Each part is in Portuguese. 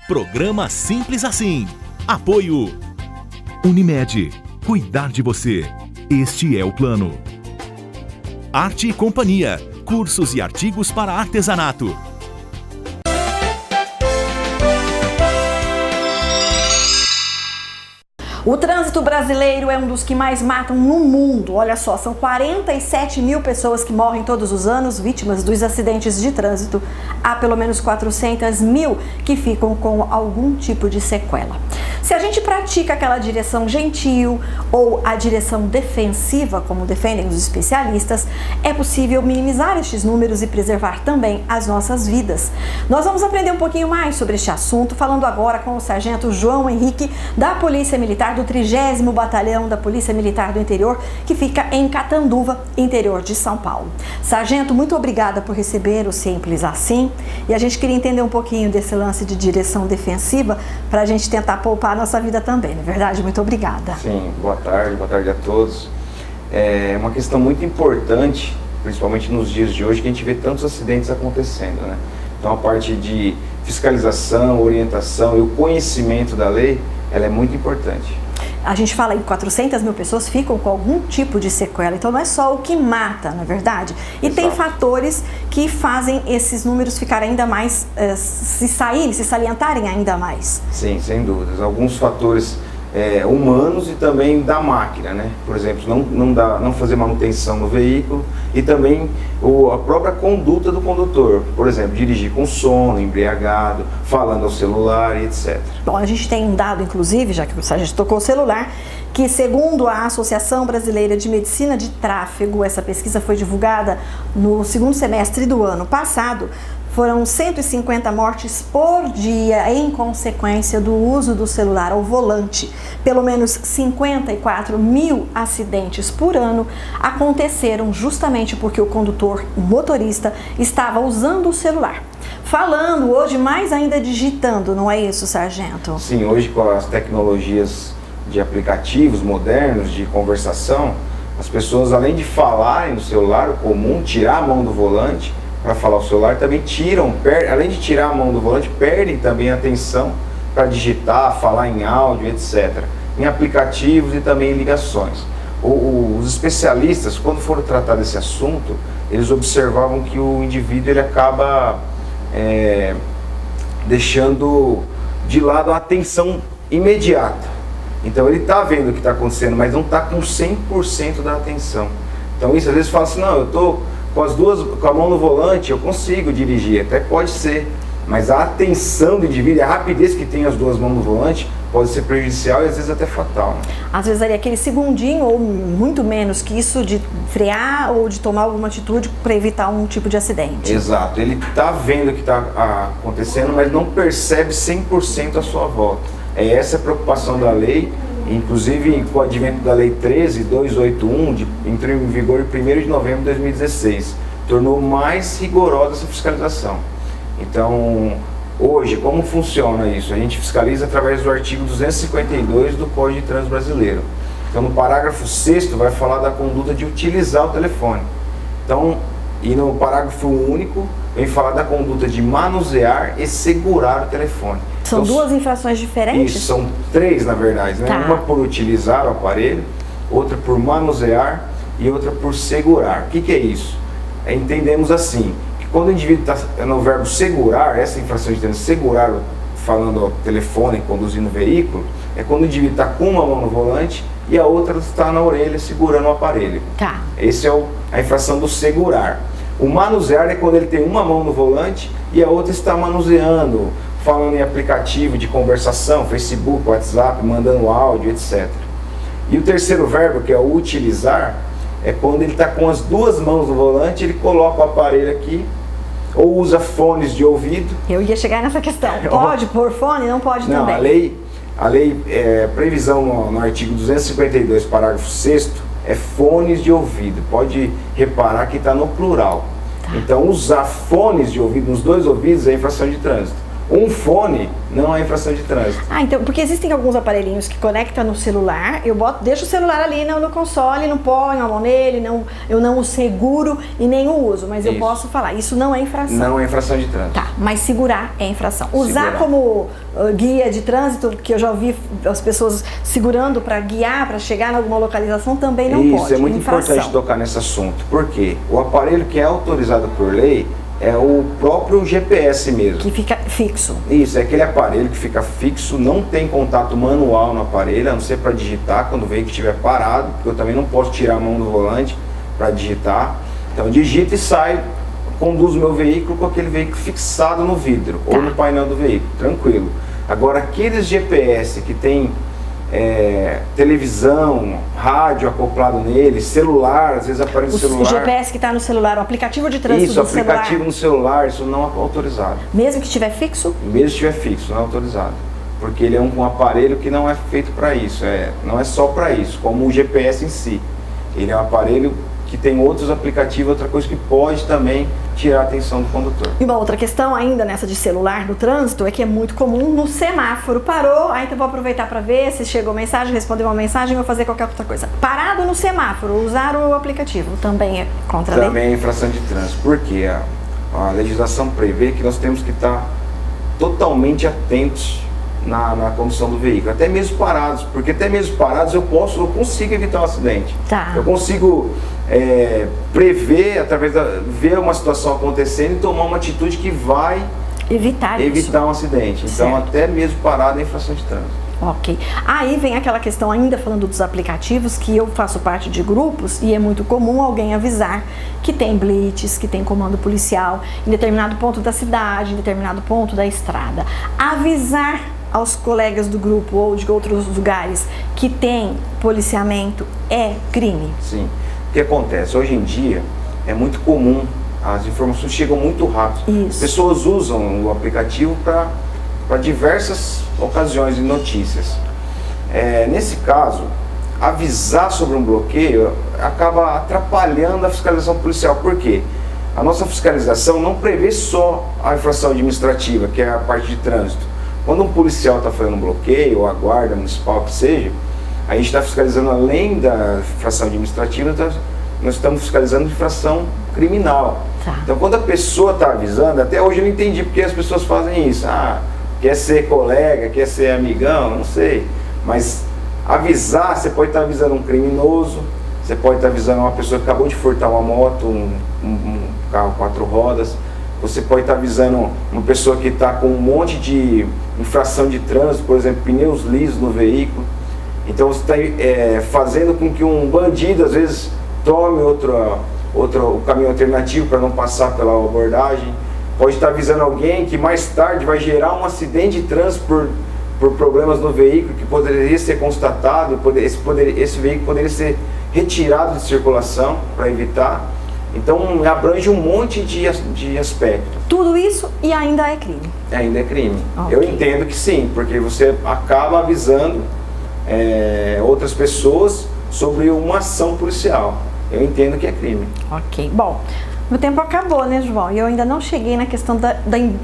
Programa Simples Assim. Apoio Unimed. Cuidar de você. Este é o plano. Arte e Companhia. Cursos e artigos para artesanato. O trânsito brasileiro é um dos que mais matam no mundo. Olha só, são 47 mil pessoas que morrem todos os anos vítimas dos acidentes de trânsito. Há pelo menos 400 mil que ficam com algum tipo de sequela. Se a gente pratica aquela direção gentil ou a direção defensiva, como defendem os especialistas, é possível minimizar estes números e preservar também as nossas vidas. Nós vamos aprender um pouquinho mais sobre este assunto, falando agora com o Sargento João Henrique, da Polícia Militar, do 30º Batalhão da Polícia Militar do Interior, que fica em Catanduva, interior de São Paulo. Sargento, muito obrigada por receber o Simples Assim. E a gente queria entender um pouquinho desse lance de direção defensiva para a gente tentar poupar a nossa vida também, não é verdade? Muito obrigada. Sim, boa tarde a todos. É uma questão muito importante, principalmente nos dias de hoje, que a gente vê tantos acidentes acontecendo, né? Então a parte de fiscalização, orientação e o conhecimento da lei, ela é muito importante. A gente fala em 400 mil pessoas ficam com algum tipo de sequela, então não é só o que mata, não é verdade? E Exato. Tem fatores que fazem esses números ficarem ainda mais, se salientarem ainda mais. Sim, sem dúvidas. Alguns fatores humanos e também da máquina, né? Por exemplo, não fazer manutenção no veículo e também a própria conduta do condutor. Por exemplo, dirigir com sono, embriagado, falando ao celular e etc. Bom, a gente tem um dado, inclusive, já que a gente tocou o celular, que segundo a Associação Brasileira de Medicina de Tráfego, essa pesquisa foi divulgada no segundo semestre do ano passado, foram 150 mortes por dia em consequência do uso do celular ao volante. Pelo menos 54 mil acidentes por ano aconteceram justamente porque o condutor, o motorista, estava usando o celular. Falando hoje, mais ainda digitando, não é isso, Sargento? Sim, hoje com as tecnologias de aplicativos modernos de conversação, as pessoas, além de falarem no celular, o comum, tirar a mão do volante para falar o celular, também além de tirar a mão do volante, perdem também a atenção para digitar, falar em áudio, etc. Em aplicativos e também em ligações. Os especialistas, quando foram tratar desse assunto, eles observavam que o indivíduo ele acaba deixando de lado a atenção imediata. Então ele está vendo o que está acontecendo, mas não está com 100% da atenção. Então isso às vezes fala assim, não, eu estou com a mão no volante, eu consigo dirigir, até pode ser, mas a atenção do indivíduo, a rapidez que tem as duas mãos no volante, pode ser prejudicial e às vezes até fatal, né? Às vezes ali aquele segundinho ou muito menos que isso de frear ou de tomar alguma atitude para evitar um tipo de acidente. Exato, ele está vendo o que está acontecendo, mas não percebe 100% a sua volta. É essa a preocupação da lei. Inclusive, com o advento da Lei 13.281, entrou em vigor em 1º de novembro de 2016, tornou mais rigorosa essa fiscalização. Então, hoje, como funciona isso? A gente fiscaliza através do artigo 252 do Código de Trânsito Brasileiro. Então, no parágrafo 6º vai falar da conduta de utilizar o telefone. Então, e no parágrafo único vem falar da conduta de manusear e segurar o telefone. São então, duas infrações diferentes? Isso, são três na verdade, né? Tá. Uma por utilizar o aparelho, outra por manusear e outra por segurar. O que é isso? Entendemos assim, que quando o indivíduo está no verbo segurar, essa infração de segurar, falando ao telefone, conduzindo o veículo, é quando o indivíduo está com uma mão no volante e a outra está na orelha segurando o aparelho. Tá. Esse é a infração do segurar. O manusear é quando ele tem uma mão no volante e a outra está manuseando, falando em aplicativo de conversação, Facebook, WhatsApp, mandando áudio, etc. E o terceiro verbo, que é o utilizar, é quando ele está com as duas mãos no volante, ele coloca o aparelho aqui, ou usa fones de ouvido. Eu ia chegar nessa questão. Pode pôr fone? Não pode não, também? A lei previsão no artigo 252, parágrafo 6º, é fones de ouvido. Pode reparar que está no plural. Tá. Então, usar fones de ouvido nos dois ouvidos é infração de trânsito. Um fone não é infração de trânsito. Ah, então, porque existem alguns aparelhinhos que conectam no celular, eu deixo o celular ali no console, não ponho a mão nele, eu não o seguro e nem o uso, mas eu posso falar, isso não é infração. Não é infração de trânsito. Tá, mas segurar é infração. Usar Segurar. como guia de trânsito, que eu já ouvi as pessoas segurando para guiar, para chegar em alguma localização, também não pode. Isso, é muito infração. importante tocar nesse assunto, porque o aparelho que é autorizado por lei é o próprio GPS mesmo. Que fica fixo. Isso, é aquele aparelho que fica fixo, não tem contato manual no aparelho, a não ser para digitar quando o veículo estiver parado, porque eu também não posso tirar a mão do volante para digitar. Então digita e sai, conduz o meu veículo com aquele veículo fixado no vidro ou no painel do veículo, tranquilo. Agora aqueles GPS que tem televisão, rádio acoplado nele, celular, às vezes aparece no celular. O GPS que está no celular, o aplicativo de trânsito do celular. Isso, aplicativo no celular, isso não é autorizado. Mesmo que estiver fixo? Mesmo que estiver fixo, não é autorizado. Porque ele é um aparelho que não é feito para isso, não é só para isso, como o GPS em si. Ele é um aparelho que tem outros aplicativos, outra coisa que pode também tirar a atenção do condutor. E uma outra questão ainda nessa de celular no trânsito é que é muito comum no semáforo. Parou, aí então vou aproveitar para ver se chegou mensagem, responder uma mensagem ou fazer qualquer outra coisa. Parado no semáforo, usar o aplicativo também é contra a lei? Também é infração de trânsito, porque a legislação prevê que nós temos que estar totalmente atentos na condução do veículo, até mesmo parados, porque até mesmo parados eu consigo evitar um acidente. Tá. Eu consigo prever, ver uma situação acontecendo e tomar uma atitude que vai evitar um acidente. Então, até mesmo parado é infração de trânsito. Ok. Aí vem aquela questão ainda falando dos aplicativos, que eu faço parte de grupos e é muito comum alguém avisar que tem blitz, que tem comando policial em determinado ponto da cidade, em determinado ponto da estrada. Avisar aos colegas do grupo ou de outros lugares que tem policiamento é crime? Sim. O que acontece? Hoje em dia é muito comum, as informações chegam muito rápido. Isso. As pessoas usam o aplicativo para diversas ocasiões e notícias. Nesse caso, avisar sobre um bloqueio acaba atrapalhando a fiscalização policial. Por quê? A nossa fiscalização não prevê só a infração administrativa, que é a parte de trânsito. Quando um policial está fazendo um bloqueio, ou a guarda municipal que seja, a gente está fiscalizando, além da infração administrativa, nós estamos fiscalizando infração criminal. Tá. Então, quando a pessoa está avisando, até hoje eu não entendi porque as pessoas fazem isso. Quer ser colega, quer ser amigão, não sei. Mas avisar, você pode estar avisando um criminoso, você pode estar avisando uma pessoa que acabou de furtar uma moto, um carro 4 rodas. Você pode estar avisando uma pessoa que está com um monte de infração de trânsito, por exemplo, pneus lisos no veículo. Então você está fazendo com que um bandido, às vezes, tome o caminho alternativo para não passar pela abordagem. Pode estar avisando alguém que mais tarde vai gerar um acidente de trânsito por problemas no veículo que poderia ser constatado, esse veículo poderia ser retirado de circulação para evitar. Então abrange um monte de aspectos. Tudo isso e ainda é crime? Ainda é crime. Okay. Eu entendo que sim, porque você acaba avisando outras pessoas sobre uma ação policial. Eu entendo que é crime. Ok. Bom, meu tempo acabou, né, João? E eu ainda não cheguei na questão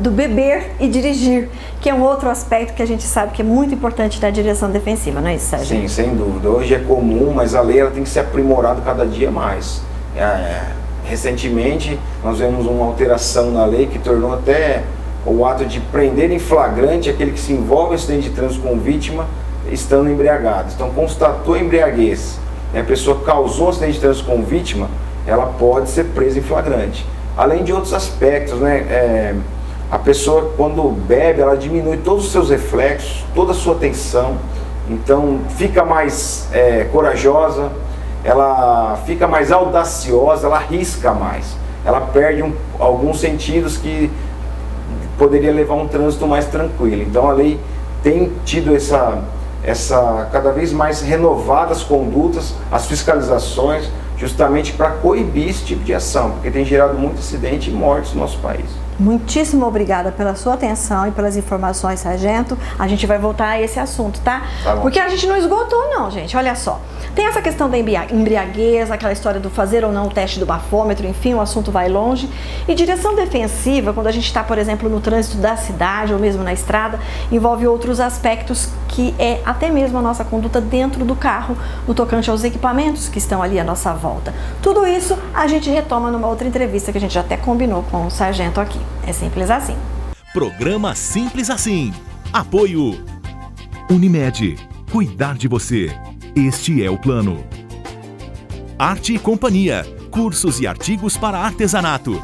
do beber e dirigir, que é um outro aspecto que a gente sabe que é muito importante da direção defensiva, não é isso, Sérgio? Sim, sem dúvida. Hoje é comum, mas a lei ela tem que ser aprimorada cada dia mais. Recentemente, nós vemos uma alteração na lei que tornou até o ato de prender em flagrante aquele que se envolve em acidente de trânsito com vítima estando embriagado. Então, constatou a embriaguez, a pessoa causou um acidente de trânsito com vítima, ela pode ser presa em flagrante. Além de outros aspectos, né? A pessoa, quando bebe, ela diminui todos os seus reflexos, toda a sua atenção, então fica mais corajosa, ela fica mais audaciosa, ela arrisca mais, ela perde alguns sentidos que poderia levar um trânsito mais tranquilo. Então a lei tem tido essa cada vez mais renovadas condutas, as fiscalizações, justamente para coibir esse tipo de ação, porque tem gerado muito acidente e mortes no nosso país. Muitíssimo obrigada pela sua atenção e pelas informações, sargento. A gente vai voltar a esse assunto, tá? Tá bom. Porque a gente não esgotou não, gente. Olha só. Tem essa questão da embriaguez, aquela história do fazer ou não o teste do bafômetro, enfim, o assunto vai longe. E direção defensiva, quando a gente está, por exemplo, no trânsito da cidade ou mesmo na estrada, envolve outros aspectos que é até mesmo a nossa conduta dentro do carro, no tocante aos equipamentos que estão ali à nossa volta. Tudo isso a gente retoma numa outra entrevista que a gente já até combinou com o sargento aqui. É simples assim. Programa Simples Assim. Apoio Unimed. Cuidar de você. Este é o plano. Arte e Companhia. Cursos e artigos para artesanato.